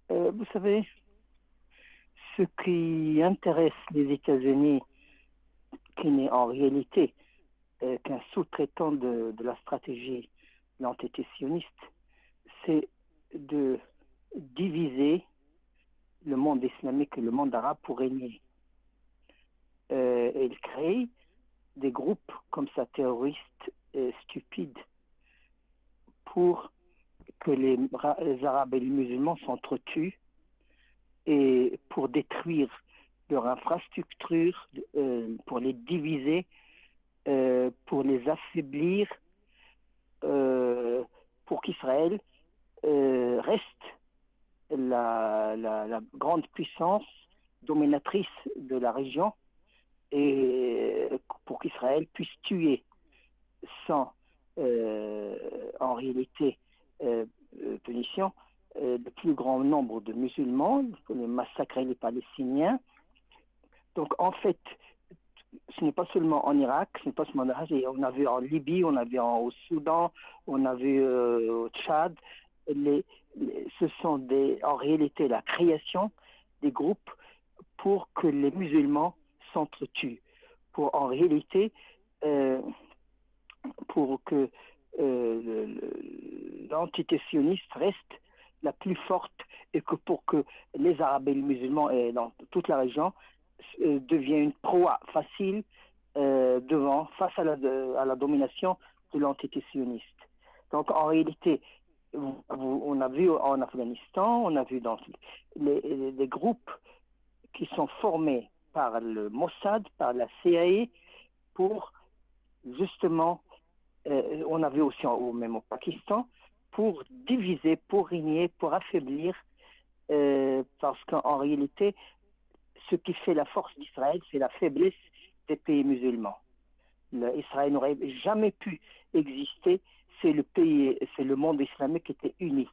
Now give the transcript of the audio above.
Vous savez, ce qui intéresse les États-Unis, qui n'est en réalité qu'un sous-traitant de la stratégie de l'entité sioniste, c'est de diviser le monde islamique et le monde arabe pour régner. Et il crée des groupes comme ça terroristes stupides pour que les Arabes et les musulmans s'entretuent et pour détruire leur infrastructure, pour les diviser, pour les affaiblir, euh, pour qu'Israël reste la grande puissance dominatrice de la région et pour qu'Israël puisse tuer sans en réalité punition le plus grand nombre de musulmans, massacrer les Palestiniens. Donc en fait, ce n'est pas seulement en Irak, ce n'est pas seulement en Irak, on a vu en Libye, on a vu au Soudan, on a vu au Tchad. Ce sont en réalité la création des groupes pour que les musulmans s'entretuent, pour en réalité, euh, pour que l'entité sioniste reste la plus forte et que pour que les Arabes et les musulmans et dans toute la région deviennent une proie facile face à la domination de l'entité sioniste. Donc en réalité, on a vu en Afghanistan, on a vu dans les groupes qui sont formés par le Mossad, par la CIA, pour justement, on a vu aussi même au Pakistan, pour diviser, pour régner, pour affaiblir, parce qu'en réalité, ce qui fait la force d'Israël, c'est la faiblesse des pays musulmans. Israël n'aurait jamais pu exister si le monde islamique était uni.